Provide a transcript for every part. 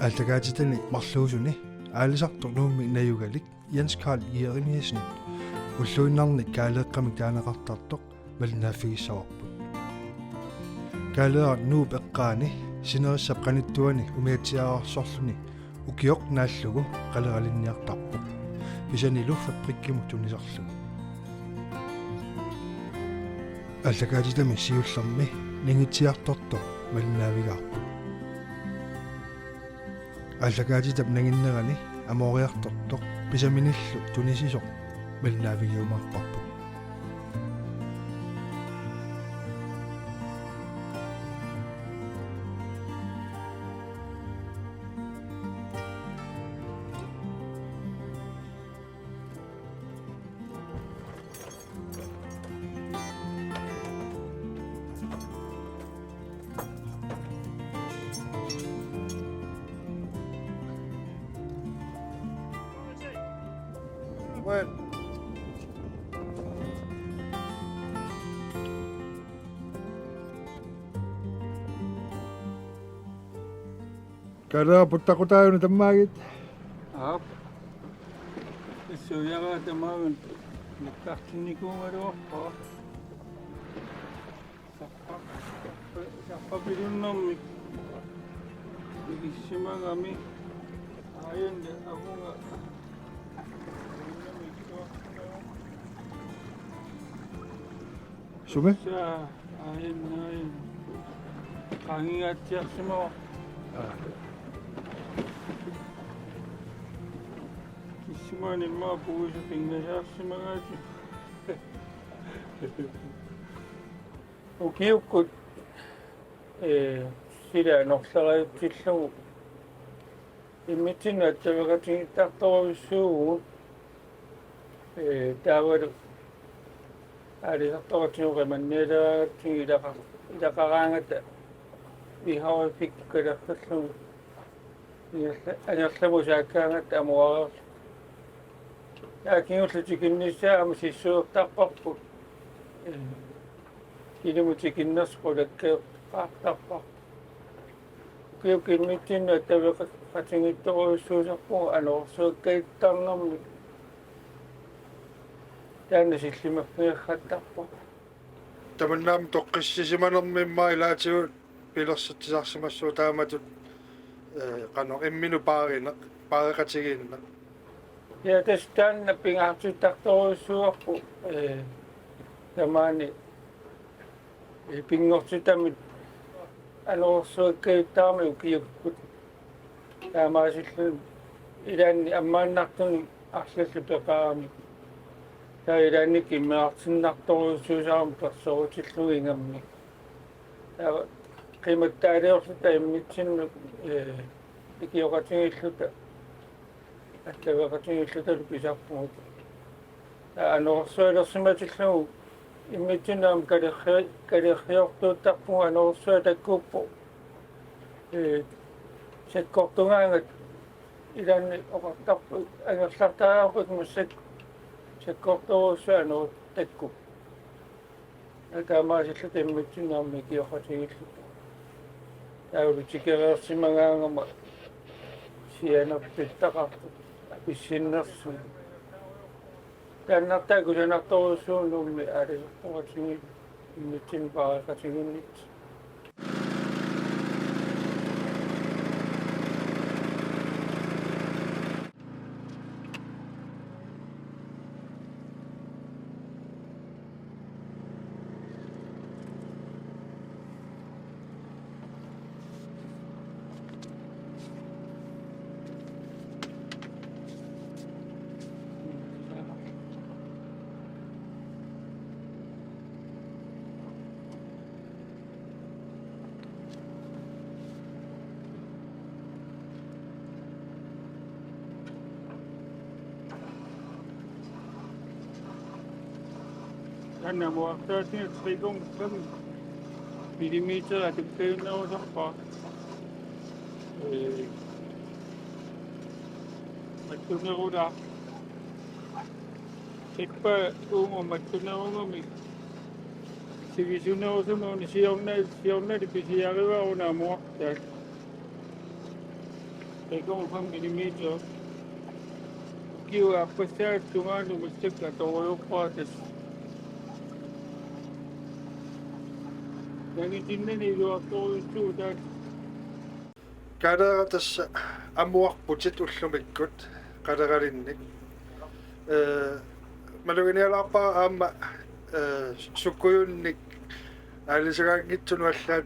Altagaatitani marluusuni aalisartor nuummi najugalik Jens Karl Jeremiasen ulluinnarnik kaaleeqqamik taanaqartartoq malnaaffigissavарput kaaleerat nuup eqqaani sinerissap qanittuani umiatsiaarsorluni ukioq naallugu qaleralinniartarpoq pisanilu faprikkimu tunisarlugu altagaatitami siullermi ningitsiartortoq malnaavigaarpoq Altagaatitap nanginnerani amoriartortoq pisaminillu tunisisoq malnaavigiumaarparpoq Bueno. Kada puttaqutaayuni tammaagit. Issuyaga tamaagun nikkartinikuumaluorpa. Sappapilunnermi ikissimagami ayunde agunga Sume? Ayun. Kangingatsiarsimo. Kissimani maa puhuisa pingasaarssimagaati. Ukiukkut sila norsarajutsillugu immitsinna attavaqatigittartoruissuugu taavalu Alisartoratinuqimannialaagaatсиги илақараангата вихауфиккалерсаллугу анерлавусааккаангат амуарер яакингуллутикиннissaама сиссуертарпарпут килумутикиннерсқулаккеэққартарпар киукиммитсинна тавеқатингитторуйуссуусарпугу анорсуаккаиттарнэрми Tänne sillimaffiarrattarpa. Tamannaam toqqissisimanermimmaa ilaatigut pilersattisarsimassuu taamatut qano imminu paareqatigiinna. Ja tästä pingaartuttartoruissuarpu tamaani pingortutamit anorsuakkaittarmi ukiukkut taamaasillun ilaanni ammaannartuni arlallu peqaarami Tairani kimmeartinnartoruissuusaarum persorutillugingammi. Qimattaaliorluta immitsinnu ikioqatigilluta attavaqatigillutalu pisarpugut. Anorsualersimatillugu immitsinnaam kalerriortuuttarpugu anorsua takkuuppu. Sekkortungaangat ilaanni oqartarpu angerlartaaruqut mussak Sekkortoruussuanu takku. Akaamaasilla timmitsinnaammi kioqatigilluta. Taulutikereersimagaangama sianerpittaqartut pissinnersu. Taannartaakusanartoruussuunnuummi aalisortoratigil immitsin paareqatiginnit. Anna muaqtaatin 3,5 millimeter atukkaunnerusarpa mattunerula tekpa uungo mattunerungumi sivisunnerusumuuni siornali pisiarivaaruna muaqtaat 3mm. Kiu apasya tunganu mustika toyopatis. Nagitinni luaqtoisu taat Kadaratas ammuarputit ullumikut qadaralinnik maluginialaapa aamma sukkuyunnik aalisagaangitsunuallaat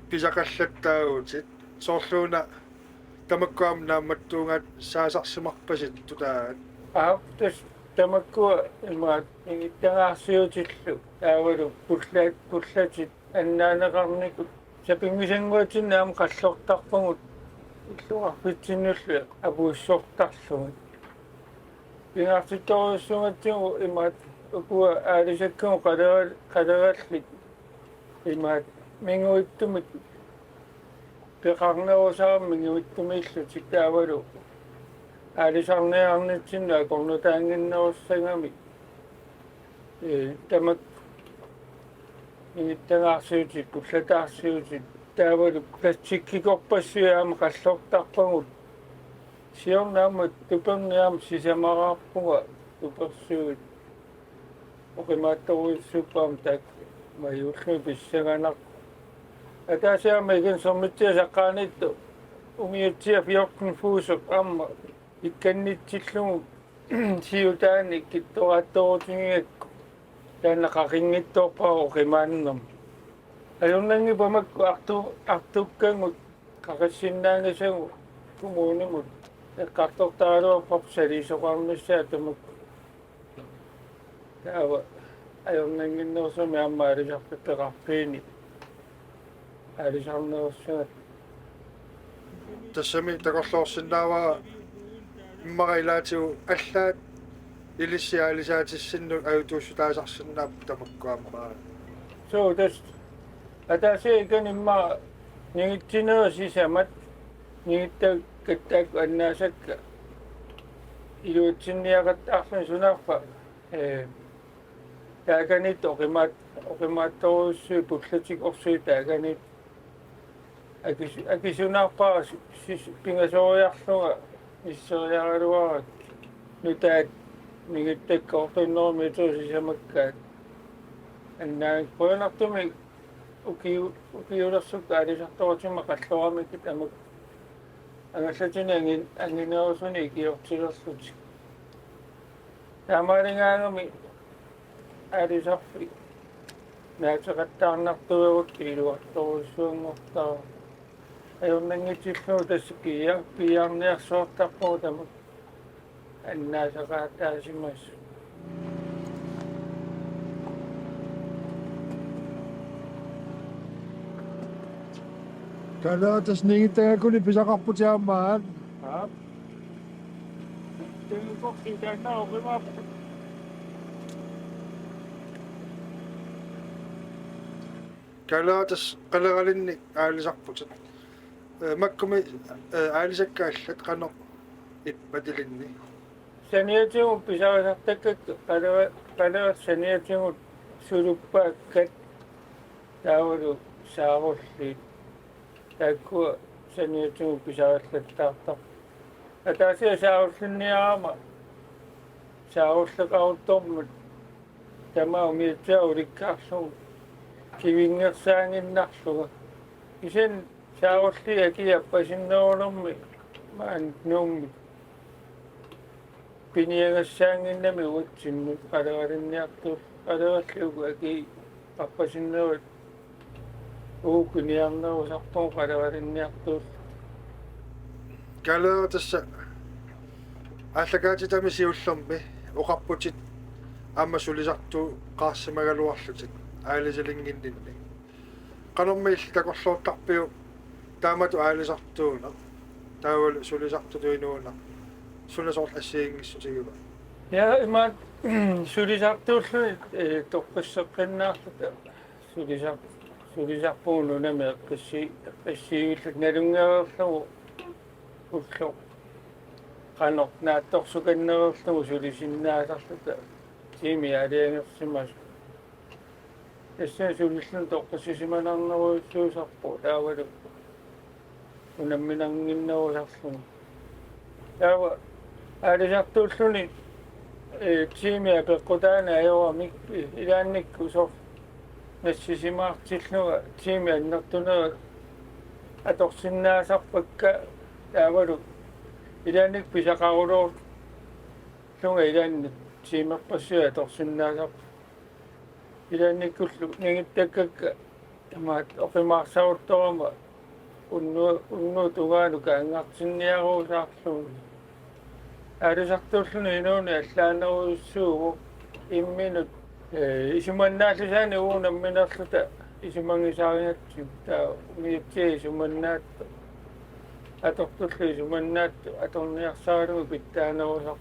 pisaqallattaagutit soorluuna tamakkuam naammattuungaat saasarsimarpasit tutaat aaptas tamakkua imaat igittagaarsiutillu taavalu pullatit annaanaqarnikut sapingisanguatinnaam qallortarpungut illuarpitsinullu apuussortarlugut pingaartittoriussumattigu imaat ukua aalisakkumu qalerallit imaat minguittumik peqarnerusaarmi minguittumiillutik taavalu aalisarniarnitsinnu akornutaanginnerussangami tamak иттагаарсиутик пуллатаарсиутик таавалу пластиккикорпассуяама қаллортарпагут сиорнаамат туперниаама сисамараарпуга туперсуут оқимаатторуиссуппаам таак маюуллу писсаганар атаасиама иген сормитсиасаққаанитту умиутсиа фиоркун фуусоқ аама икканнитсиллугу сиутаани киттораатторутингиакку таанақақингитторпаа оқимааннерм алуннанги памакку артуккангут қақассиннаангасагу кумуунимут эққартортаалуарпарп салисоқарниссаа тамакку таава алуннангиннерсуми аама алисартаттеқарпиини алисарнерссуат тассами такорлоорсинаава иммараилаатигу аллаат илиссиаалисаатиссинну аютуussutaasarsinnaap tamakkuammaa so das атаасиа иканимма нигитсинерсисамат нигиттаккаттаак аннаасакка илуутсинниақат арлун сунаарфа тааганит оқимаатторуссуи пуллатик орсуи тааганит акисунаарпаа пингасориарлуга иссериаралуарак нутаат нигиттаккоортуннерми туусисамаккаат аннаа поянартуми укиулерсукка алисарторутима қаллорамиккит амак ангаллатини ангинерусуни икиортилерлутик таамаалингаагами алисарфи наатеқаттаарнартуерут илуарторуссуунгортаа аюрнангитиллуу тассикия пиарниарсуартарпуу тамак аннаасақаатаасимас Kadaratas ningitangakuni pisaqarputiaammaat тэнкокси танаа оқимаап kadaratas qaleralinnik aalisarputit makkumi aalisakkaаллат qanoq иппатилинни саниатигу писарасартаккак қалерат саниатигу сулуппааккат таавалу саарулли такку саниатигу писараллаттаартар атаасиа сааруллинниарама сааруллекаруттормут тамаа умиатсаа уликкаарлугу кивингерсаангиннарлуга исен саарулли акиаппасиннерулерми маан нуумми пиниагассаангиннами уутсинну қалералинниарту қалераллугу аки аппасиннерут уукуниарнерусарпуу қалералинниарту kaleraatassa ааллакаатитами сиуллерми оқарпутит аама сулисарту қаарсимагалуарлутик аалисалингиннинни канормиил такорлуутарпиу таамату аалисартууна таавал сулисартутуинууна сунасорл ассиингиссутигула я имаат сулисартууллуни тоққиссеққиннаарлута сулисарпуунунами қиссииллут налунгеерлугу уллу qanor naattorsukannererlugu sulisиннаасарлута тими алиангерсимас эссе сулиллун тоққиссисиманарнеруйссуусарпу таавалу унамминангиннерусарлугу Tawa aalisartuulluni tiimia peqqutaana ajoramikpi ilaannikku sor nassisimaartilluga tiimia annertunerat atorsinnaasarpakka taavalu ilaannikpi saqarulor lunga ilaannik tiimerpassua atorsinnaasarpa ilaannikkullu ningittakakka amaat oqimaarsarutorama unnu tungaalu kaangartinniaruusaarlugu aalisartuulluni inuuni allaaneruissuugu imminut isumannaаллусаани уунамминерлута исумангисаарингатсу таа униутсии исуманнаатта атортуллу исуманнаатту аторниарсааругу питтаанерусар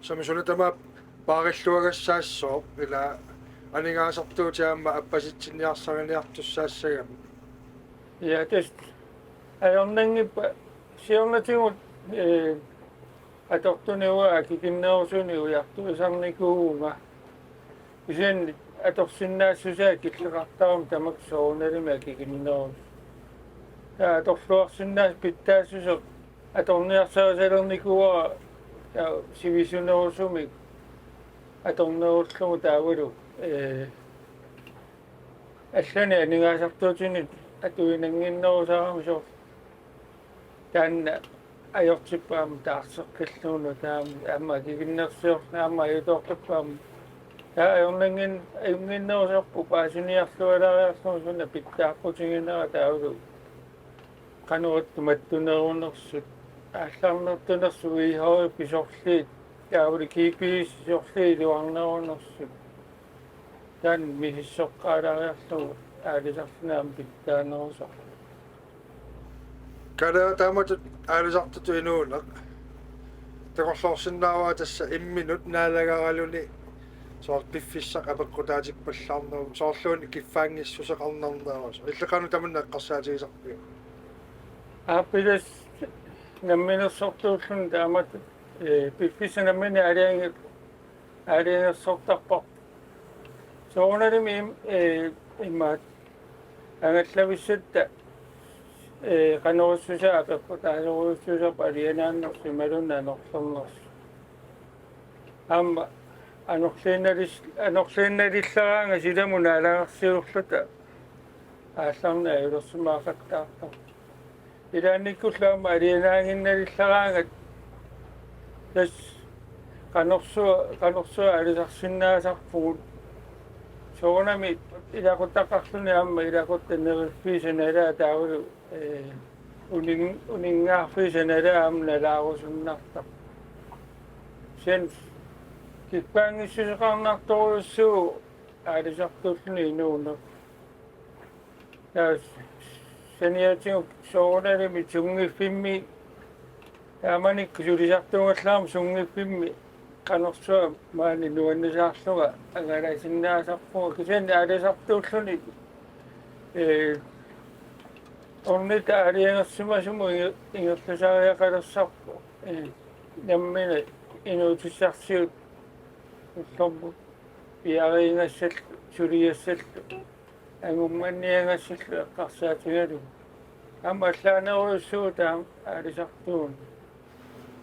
Samisulatama paarillуагассаассоо ила анингаасартуутиаама аппаситсинниарсариниартуссаассагам я тест аёрнангиппа сиорнатигут атортунеуа акикиннерусуни уяртуисарникууга isen atorsinnaasusаа киллеқартарам тамак соорналими акикиннерус таа аторлуарсиннаас питтаассусеқ аторниарсаасалерникуа таа сивисунерусумик аторнеруллугу таавалу аллани анигаасартуутини атуинангиннерусаарами соор таанна ajortippaam taarseqqilluunu taam amma kiginnersiornaama ayutoorluppaam taa ajornangin ayunginnerusarpu paasuniarlualariarluusuna pittaaqqutinginera taulu qanurattu mattunerunerssut aallarnertunersu ihoi pisorliit taavuli kiipiis sorlii luarnerunersut taan misissoqqaalariarlugu aalisarnaam pittaanerusar kada taamatut aalisartutu inuuneq taqorlorsinnaavaa tassa imminut naalagaraluni soor piffissaq apeqqutaatikpallarnerum soorluuni kiffaangissuseqarnarneerus illeqanu tamanna eqqarsaatigisarpia aapilas namminersortuullun taamat piffisanammini aliangersortarpar soornalimi immaat angallavissatta qanuussusaa apeqqutaaseruussusap alianaannersi malunnanersornersi amma anorliinnalillaraanga silamuna alangarsiulluta aallarna ayulersumaaqattaartar ilaannikkullaama alianaanginnalillaraangat tas qanorsua alisarsinnaasarpugut soornami ilaquttaqarluni amma ilaquttanneriffiisanalaa taavulu uningaarfiisanalaa amna laarusunnartaq sen kippaangissuseqarnartoruussuu aalisartulluni inuuneq taas saniatigu soornalimi sungiffimmi taamanikku sulisartuungallaama sungiffimmi qanersua maani nuannisaarluga angalaisinnaasarpuga kisani aalisartuulluni ornita aliangersimasumu ingerlusariaqalersarpu nammina inuutissarsiut ullormu piariingassallu suliassallu angummanniangassallu eqqarsaatigalu amma allaaneruussuu taam aalisartuun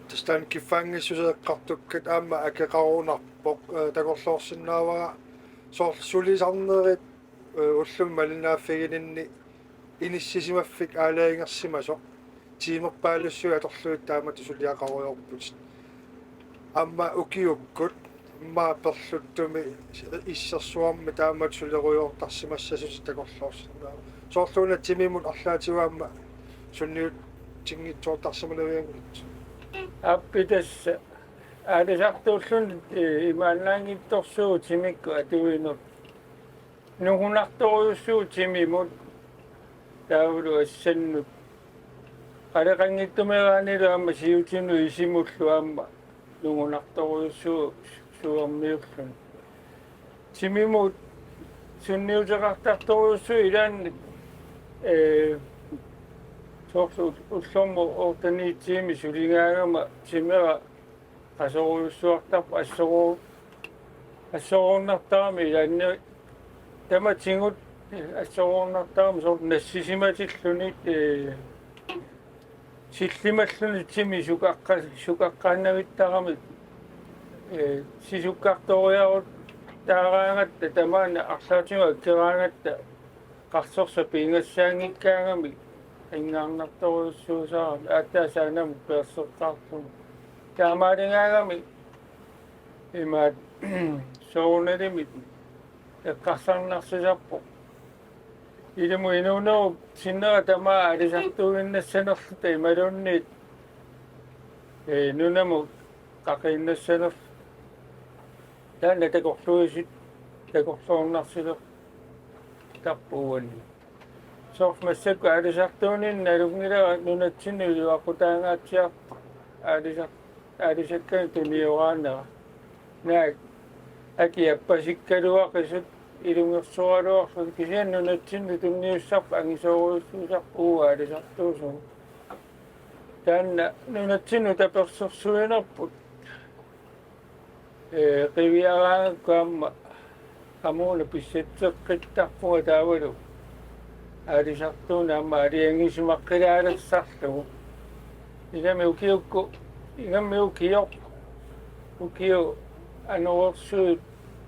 tastan kiffaangissuseqqartukkat aamma akeqarunarpoq taqorlorsinnaavara soor sulisarnerit ullum malinaafigininni inissisimаффик аалаингерсимасо тиимерпаалуссуи аторлуит таамату сулиақаруйорпут амма укиуккут имма перлуттуми иссерсуарми таамату сулеруйортарсимассасут такорлоорсинаа соорлууна тимимут арлаатигуамма сунниут тингитсуортарсималавиангут аппитасса аалисартууллун имааннаангитторсуу тимикку атуинут нугунарторуйуссуу тимимут таавлу ассаннут қалеқангиттумераанилу амма сиутину исимуллу амма нугунарторуйуссуу суармиуллун тимимут сунниутеқартарторуйуссуу илаанни соорсу уллорму ортаниитсиими сулингаагама тимера qasuruussuartarpa ассорууннартарами илаанни таматингут ассорууннартарами соор нассисиматиллуни силлималлуни тими сукаққааннавиттарами сисуккарториарут таараангатта тамаана арлаатига кераангатта qarsorsa piingassaangikkaangami ingaarnartoruussuusarami aattaasaaнаmu peersertaartum taamaalingaagami imaat soorunalimi eqqarsarnarsisarpo ilmu inuuneru sinnera tamaa alisartuuginnassanerluta imaluunniit nunamu qaqiinnassaner taanna takorluisit takorluornarsiler tappuuni sof massakku alisartuunin nalungilera nunatsinnu yuaqutaangaatsiar alisakkan tuniuraanera naak akiappasikkaluaqisut ilungersualuarlut kisian nunatsinnu tunniussarpa angisooruussuusarpu alisartuusu taanna nunatsinnu tapersersuinerput qiviaraangakkuamma amuuna pissatseqqittarpuga taavalu alisartuuna amma aliangisimaqqilaallassarlugu ilami ukiukku ingammi ukiu anuorsuut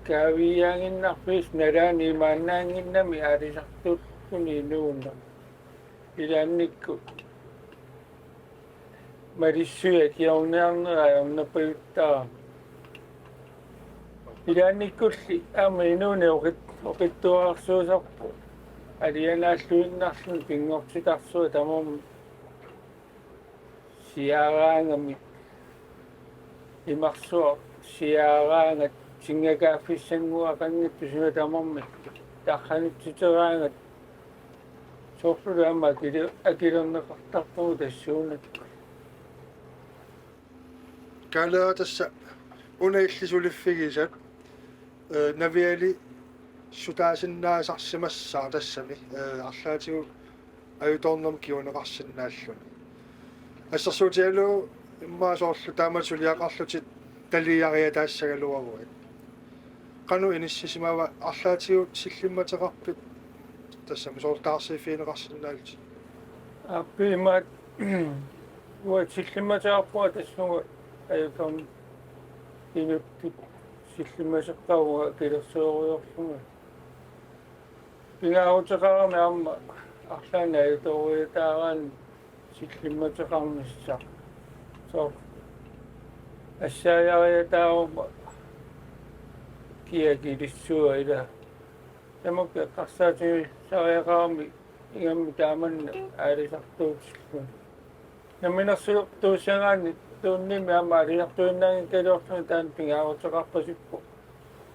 kaaviyaanginnarpiis nalaani imaannaanginnami alisartuulluni nuunna ilaannikku malissuya kiorniarneraa ornapayuttaraa ilaannikkulli aama inuuni oqittuarsuusarpu alianaalluinnarlun pingorsitarsuа tamormi siaaraangami imarsuaq siaaraangat singakaaffissanguaqanngittusuna tamormi tarranitsiteraangat soorlulu amma akilerneqartarpugu tassuunat kalaa tassa unaillisulifigisat naviali sutaasinnaasarsimassaa tassami арлаатигу аюторнерм киунеқарсинааллуни ассерсуутиалу иммаасоорлу тааматулиақарлутит талиариа таассагалуаруат кану иниссисимава арлаатигу силлимматеқарпит тассами соортаарсифиинеқарсинаалти аппимат уа силлимматеқарпуа тассуга аюторн инуттит силлиммасеққауга килерсуориорлуга пингаарутеқарами аама арлаана аюторуитаарaan силлимматеқарнisса соо ассаяариатаарма киакилиссуа ила тамакка қарсаатиги сариақарами ингамми тааманна аалисартуутиллу наминерсуйортуусагаани туунними аама алиартуиннаанги калуорсуна таан пингаарутеқарпасиппу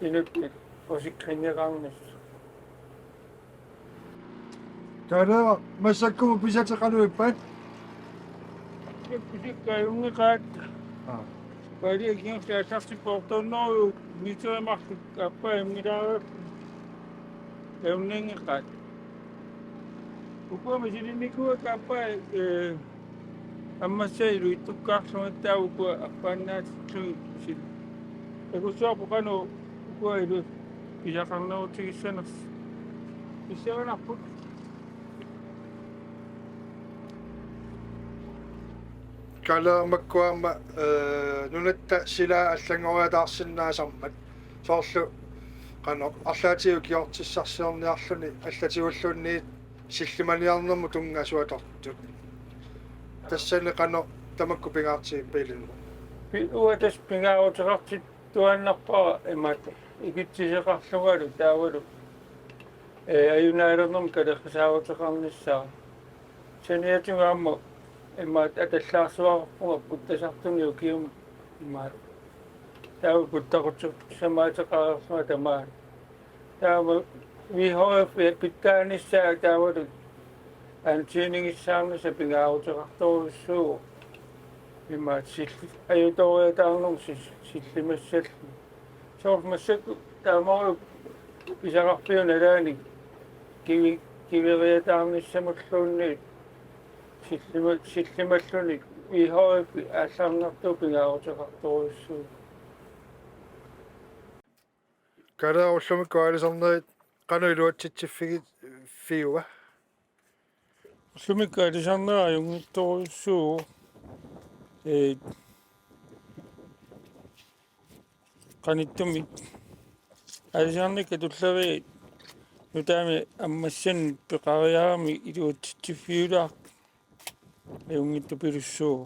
инуттит осиккинеқарнisса kalaa massakkumu pisatеқалуиппат писиккаюнгеқаат палиакингсаасарсиппортоннору митеремартик аппа иммилаарап эунненгеқаат укуама силинникуа каппа аммассаилу иттуккаарсуматтаавукуа аппааннаатиллуги сил экусуарпоқану укуаилу писақарнерутигиссанерс писсаганарпут kalaa makkuama nunatta silaa аллангориатаарсинаасармат соорlu qano арлаатигу киортиссарсиорниарлуни аллатигуллуунни силлиманиарнэрму тунгасуатортут тассани qano тамакку пингаартигиппилинну уатас пингаарутеқартит туаннарпара имаат игитсисеқарлугалу таавалу аюнаалернэрм калеққисаавутеқарниссаа саниатунгаамма имаат аталлаарсуарпуга путтасартуни укиум имаат таава путтақутсу самаатеқарерсуа тамаа таава вихоф питтааниссаа таавалу антинингиссаарнаса пингаарутеқарторуссуу имаат силли аюториатаарнерм силлимассаллу соормассакку таамару писақарпиуналаани кивериатаарниссамуллуунни силлималлуни вихоф ааллаарнартуу пингаарутеқарторуссуу kalaa уллумикку алисарнерит qanu iluatsitsiffigiit fiuga сумикка алисарнера юнгитторуссуу qanittumi alisiarnikka tullavi nutaami ammassan peqariarami iluutsiffiulaaq iungittu pilussuu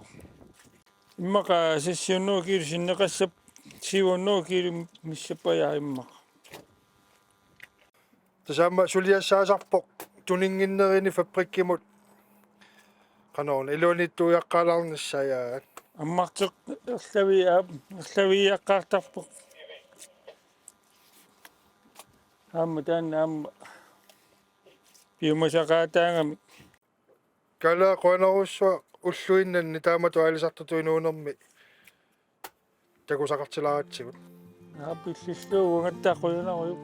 immaqa sessionnuo kiilu sinneqassap siuannuo kiilu missappayaa immaqa tasaamma suliassaasarpoq tuninginnerini fabrikkimut qanoorna iluunittuuyaqqaalarnissayaa аммартеқ ерлавиаққартарпоқ аама таанна аама пиумасақаатаангами кала қуанаруссуа уллуиннанни таамату алисартутуинуунерми такусақартиларатсигут аапиллиллуу уангаттааққуйунаруйу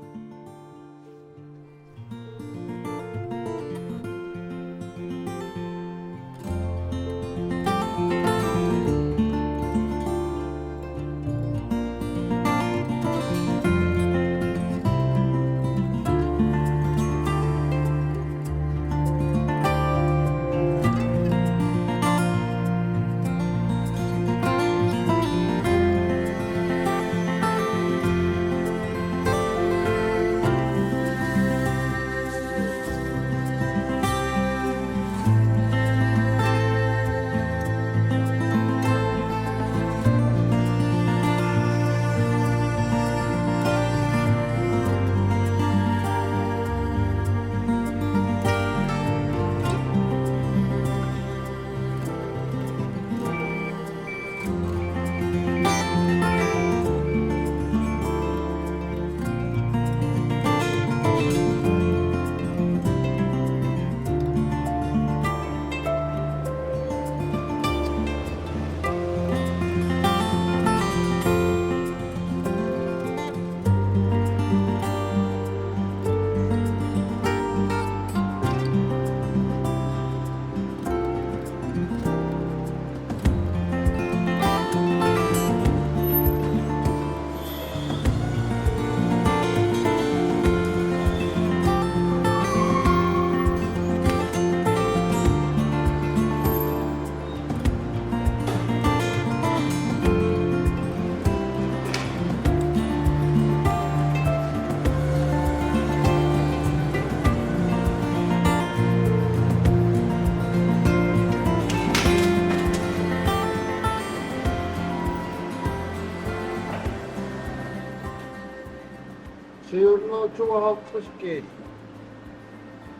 Siunno 52 kilo.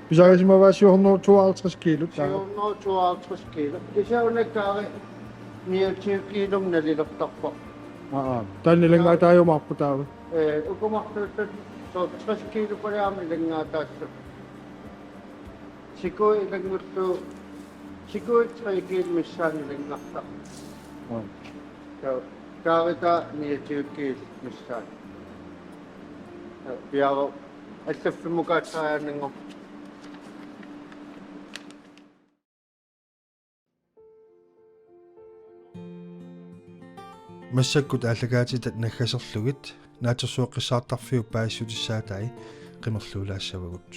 писарисимаваасиорнер 52 килут Siunno 52 kilo. Kisiunekkaari 29 kilom nalilortarpa. тааннилагаатааюмарпу таава Ukumartuuttat 60 kilo palaami langaataassu. Sikui ilangullu sikui 3 kilo missaani langarta. So kaarita 29 kilo missaani. Piaro allaffimukaatsaaningor массаккут аллагаатитат наггасерлугит наатерсуоққиссаартарфиу паассутиссаатай қимерлуулаассавагут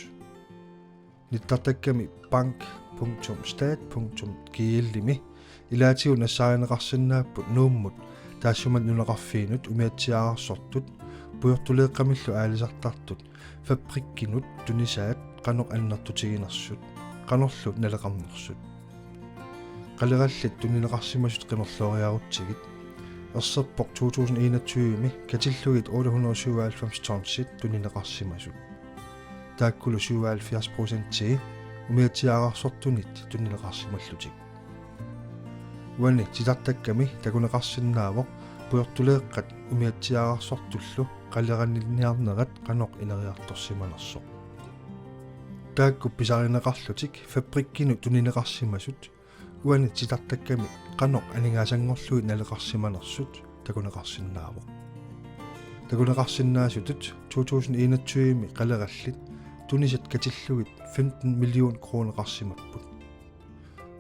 ниттартакками bank.stat.gl-ими илаатигу нассааринеқарсинааппут нууммут таассумат нунеқарфиинут умиатсиаарсортут пуйортулеэққамиллу аалисартартут фабриккинут тунисаат қанеқ аннартутигинерсут қанерлут налеқарнерсут қалераллит тунинеқарсимасут қимерлуариарутсигит ерсерпоқ 2021-ми катиллугит 897 тоннсит тунинеқарсимасут тааккулу 77% умиатсиаарсортунит тунинеқарсималлутик уани титартакками такунеқарсинаавоқ пуйортулеэққат умиатсиаарсортуллу қалераннилниарнерат қанеқ илериарторсиманерсоқ таакку писаринеқарлутик фабриккину тунинеқарсимасут уани титартакками қанеқ анигаасангорлуит налеқарсиманерсут такунеқарсинаавоқ такунеқарсинаасутут 2021-ми қалераллит тунисат катиллугит 15 миллион кроонеқарсимаппут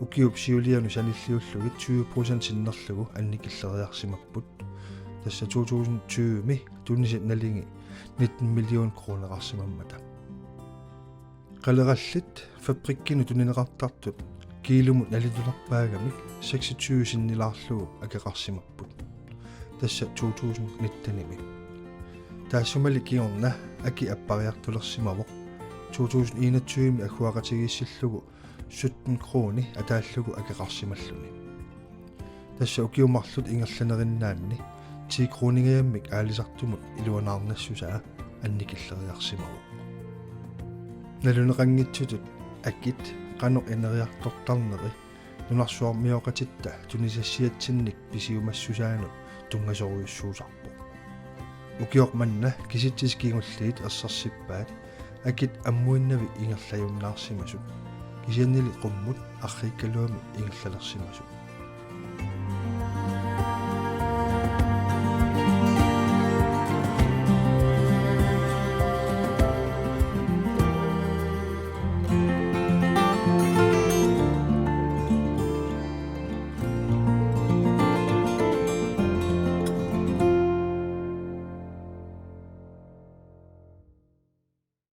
укиуп сиулиану саниллиуллугит 20% синнерлугу анникиллериарсимаппут тасса 2020-ми тунисат налинги 19 миллион кроонеқарсимаммата қалераллит фабриккину тунинеқартартут kiilumut nalitullerpaagamik 26 sinnilaarlugu akeqarsimapput tassa 2019 taassumali kiorna aki appariartulersimavoq 2021 akuaqatigiissillugu 17 krooni ataallugu akeqarsimalluni tassa ukiumarlut ingerlanerinnaanni 10 krooningayamik aalisartumut iluanaarnassusaa annikilleriarsimavoq naluneqanngitsutut akit qanoq eneriartortarneri nunarsuarmioqatitta tunisassiatsinnik pisiumassusaanut tungasoruyussuusarpoq ukiormanna kisittiskiingulliit ersarsippaat akit ammuinnavi ingerlayunnaarsimasut kisiannili qummut arriikkaluami ingerlalersimasut